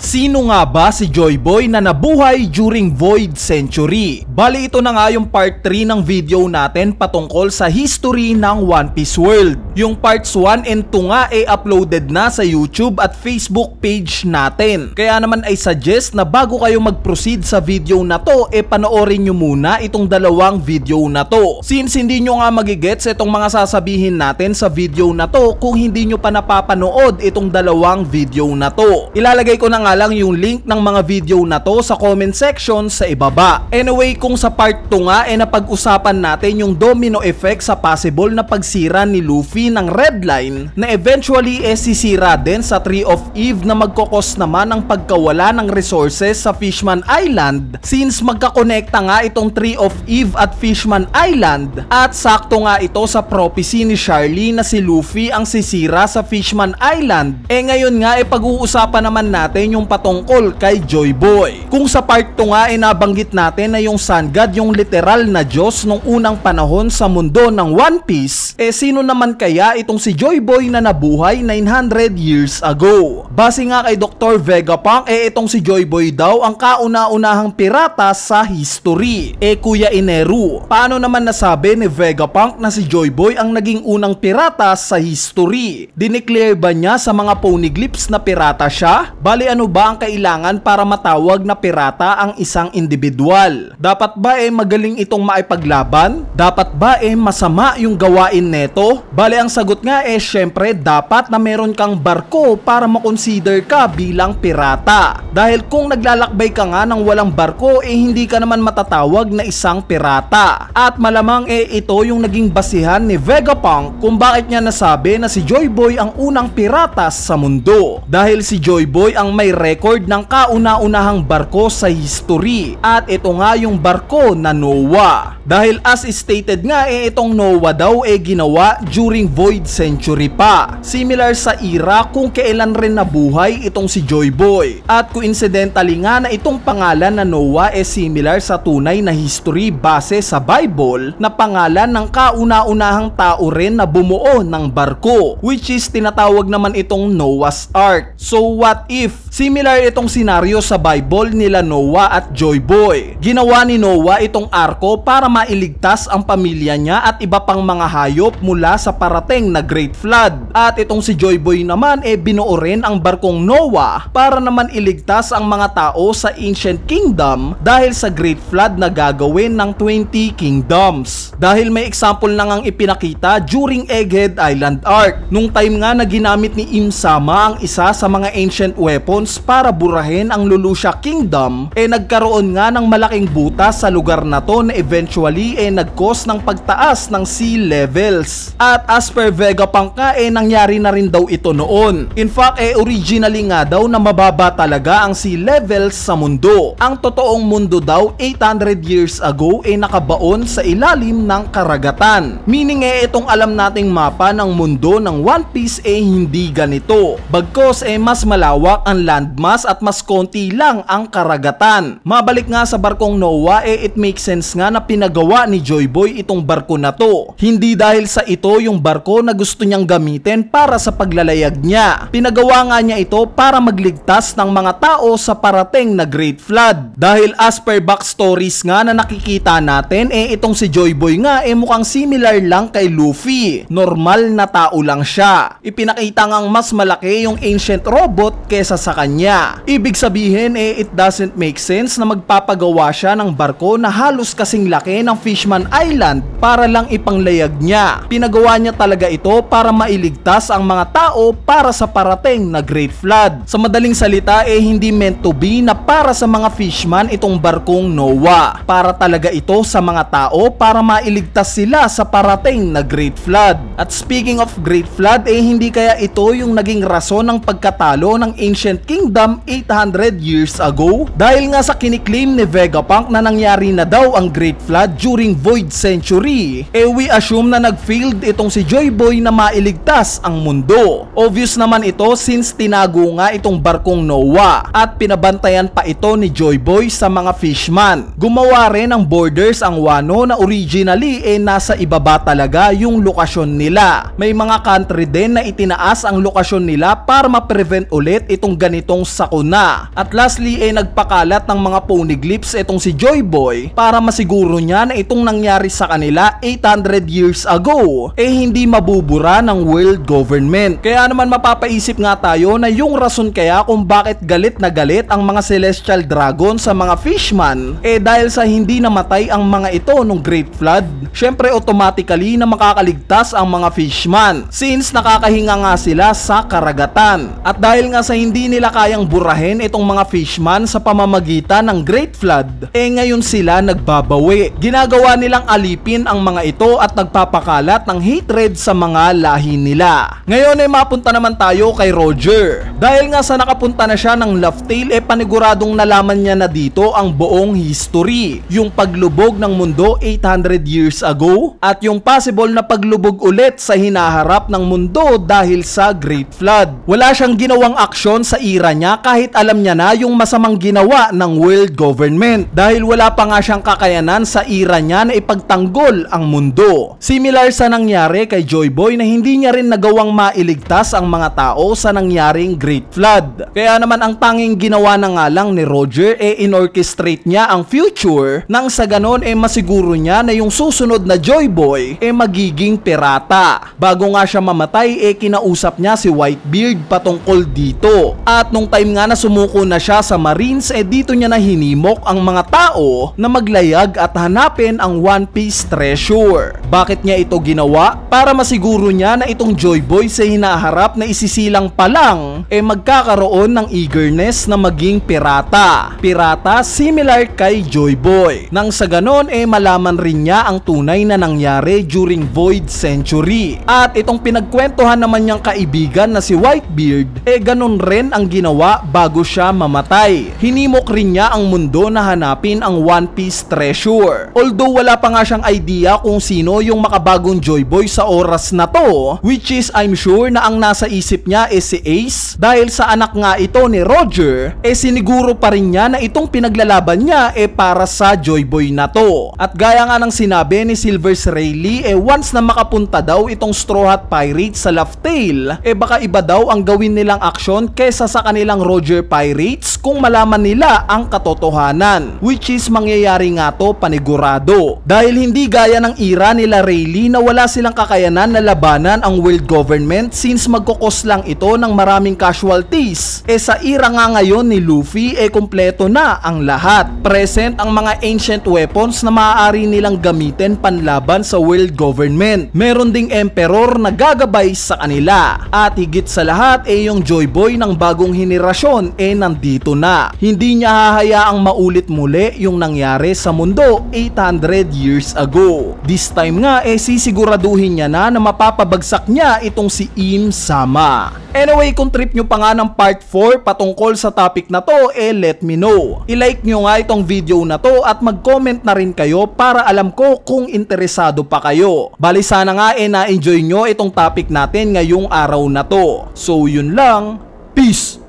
Sino nga ba si Joy Boy na nabuhay during Void Century? Bali ito na nga yung part 3 ng video natin patungkol sa history ng One Piece World. Yung parts 1 and 2 nga ay uploaded na sa YouTube at Facebook page natin. Kaya naman ay suggest na bago kayo mag-proceed sa video na to, panoorin nyo muna itong dalawang video na to. Since hindi nyo nga magigets itong mga sasabihin natin sa video na to kung hindi nyo pa napapanood itong dalawang video na to. Ilalagay ko na nga lang yung link ng mga video na to sa comment section sa ibaba. Anyway, kung sa part 2 nga napag-usapan natin yung domino effect sa possible na pagsira ni Luffy ng Red Line na eventually sisira din sa Tree of Eve na magkokos naman ng pagkawala ng resources sa Fishman Island since magkakonekta nga itong Tree of Eve at Fishman Island at sakto nga ito sa prophecy ni Charlie na si Luffy ang sisira sa Fishman Island. Ngayon nga pag-uusapan naman natin yung patungkol kay Joy Boy. Kung sa part 2 nga nabanggit natin na yung Sun God yung literal na Diyos nung unang panahon sa mundo ng One Piece, sino naman kaya itong si Joy Boy na nabuhay 900 years ago? Base nga kay Dr. Vegapunk, itong si Joy Boy daw ang kauna-unahang pirata sa history. Kuya Ineru, paano naman nasabi ni Vegapunk na si Joy Boy ang naging unang pirata sa history? Dineclare ba niya sa mga poneglyphs na pirata siya? Bali ano ba ang kailangan para matawag na pirata ang isang individual? Dapat ba magaling itong maipaglaban? Dapat ba masama yung gawain neto? Bali ang sagot nga syempre dapat na meron kang barko para makonsider ka bilang pirata. Dahil kung naglalakbay ka nga ng walang barko hindi ka naman matatawag na isang pirata. At malamang ito yung naging basihan ni Vegapunk kung bakit niya nasabi na si Joy Boy ang unang pirata sa mundo. Dahil si Joy Boy ang may record ng kauna-unahang barko sa history at ito nga yung barko na Noah. Dahil as stated nga itong Noah daw ginawa during Void Century pa. Similar sa era kung kailan rin nabuhay itong si Joy Boy. At coincidentally nga na itong pangalan na Noah similar sa tunay na history base sa Bible na pangalan ng kauna-unahang tao rin na bumuo ng barko, which is tinatawag naman itong Noah's Ark. So what if similar itong senaryo sa Bible nila Noah at Joy Boy? Ginawa ni Noah itong arko para mailigtas ang pamilya niya at iba pang mga hayop mula sa parating na Great Flood. At itong si Joy Boy naman binuo rin ang barkong Noah para naman iligtas ang mga tao sa Ancient Kingdom dahil sa Great Flood na gagawin ng 20 Kingdoms. Dahil may example na ngang ipinakita during Egghead Island Arc. Nung time nga na ginamit ni Im-sama ang isa sa mga ancient weapons para burahin ang Lulusha Kingdom, nagkaroon nga ng malaking butas sa lugar na to na eventually nag-cause ng pagtaas ng sea levels. At as per Vegapunk nga nangyari na rin daw ito noon. In fact originally nga daw na mababa talaga ang sea levels sa mundo. Ang totoong mundo daw 800 years ago nakabaon sa ilalim ng karagatan. Meaning itong alam nating mapa ng mundo ng One Piece hindi ganito. Bagkos mas malawak ang landmass at mas konti lang ang karagatan. Mabalik nga sa barkong Noah it makes sense nga na pinagawa ni Joy Boy itong barko na to. Hindi dahil sa ito yung barko na gusto niyang gamitin para sa paglalayag niya. Pinagawa nga niya ito para magligtas ng mga tao sa parating na Great Flood. Dahil as per backstories nga na nakikita natin itong si Joy Boy nga mukhang similar lang kay Luffy. Normal na tao lang siya. Ipinakita ngang mas malaki yung ancient robot kesa sa kanya. Ibig sabihin it doesn't make sense na magpapagawa siya ng barko na halos kasing laki ng Fishman Island para lang ipanglayag niya. Pinagawa niya talaga ito para mailigtas ang mga tao para sa parating na Great Flood. Sa madaling salita hindi meant to be na para sa mga fishman itong barkong Noah. Para talaga ito sa mga tao para mailigtas sila sa parating na Great Flood. At speaking of Great Flood hindi kaya ito yung naging rason ng pagkatalo ng Ancient Kingdom 800 years ago? Dahil nga sa kiniklaim ni Vegapunk na nangyari na daw ang Great Flood during Void Century, we assume na nag-failed itong si Joy Boy na mailigtas ang mundo. Obvious naman ito since tinago nga itong barkong Noah at pinabantayan pa ito ni Joy Boy sa mga fishman. Gumawa rin ng borders ang Wano na originally nasa ibaba talaga yung lokasyon nila. May mga country din na itinaas ang lokasyon nila para ma-prevent ulit itong ganito itong sakuna. At lastly ay nagpakalat ng mga poneglyphs itong si Joy Boy para masiguro niya na itong nangyari sa kanila 800 years ago hindi mabubura ng world government. Kaya naman mapapaisip nga tayo na yung rason kaya kung bakit galit na galit ang mga celestial dragon sa mga fishman dahil sa hindi namatay ang mga ito nung Great Flood. Syempre automatically na makakaligtas ang mga fishman since nakakahinga nga sila sa karagatan. At dahil nga sa hindi nila kayang burahin itong mga fishman sa pamamagitan ng Great Flood, ngayon sila nagbabawi. Ginagawa nilang alipin ang mga ito at nagpapakalat ng hatred sa mga lahi nila. Ngayon mapunta naman tayo kay Roger. Dahil nga sa nakapunta na siya ng Laugh Tale paniguradong nalaman niya na dito ang buong history. Yung paglubog ng mundo 800 years ago at yung possible na paglubog ulit sa hinaharap ng mundo dahil sa Great Flood. Wala siyang ginawang aksyon sa era niya kahit alam niya na yung masamang ginawa ng world government dahil wala pa nga siyang kakayanan sa era niya na ipagtanggol ang mundo. Similar sa nangyari kay Joy Boy na hindi niya rin nagawang mailigtas ang mga tao sa nangyaring Great Flood. Kaya naman ang tanging ginawa na nga lang ni Roger inorchestrate niya ang future nang sa ganon masiguro niya na yung susunod na Joy Boy magiging pirata. Bago nga siya mamatay kinausap niya si Whitebeard patungkol dito. At nung time nga na sumuko na siya sa Marines dito niya na hinimok ang mga tao na maglayag at hanapin ang One Piece treasure. Bakit niya ito ginawa? Para masiguro niya na itong Joy Boy sa hinaharap na isisilang pa lang magkakaroon ng eagerness na maging pirata. Pirata similar kay Joy Boy. Nang sa ganon malaman rin niya ang tunay na nangyari during Void Century. At itong pinagkwentuhan naman niyang kaibigan na si Whitebeard ganon rin ang ginawa bago siya mamatay. Hinimok rin niya ang mundo na hanapin ang One Piece treasure. Although wala pa nga siyang idea kung sino yung makabagong Joy Boy sa oras na to, which is I'm sure na ang nasa isip niya si Ace dahil sa anak nga ito ni Roger siniguro pa rin niya na itong pinaglalaban niya para sa Joy Boy na to. At gaya nga ng sinabi ni Silvers Rayleigh once na makapunta daw itong Straw Hat Pirates sa Laugh Tale baka iba daw ang gawin nilang aksyon kesa sa kanilang Roger Pirates kung malaman nila ang katotohanan, which is mangyayari nga to panigurado dahil hindi gaya ng era nila Rayleigh na wala silang kakayanan na labanan ang world government since magkukos lang ito ng maraming casualties. Sa era nga ngayon ni Luffy kumpleto na ang lahat. Present ang mga ancient weapons na maaari nilang gamitin panlaban sa world government. Meron ding emperor na gagabay sa kanila. At higit sa lahat yung Joy Boy ng bagong henerasyon nandito na. Hindi niya hahayaang maulit muli yung nangyari sa mundo 800 years ago. This time nga sisiguraduhin niya na mapapabagsak niya itong si Im Sama. Anyway, kung trip nyo pa nga ng part 4 patungkol sa topic na to, let me know. I-like nyo nga itong video na to at mag-comment na rin kayo para alam ko kung interesado pa kayo. Bali sana nga na-enjoy nyo itong topic natin ngayong araw na to. So yun lang, peace!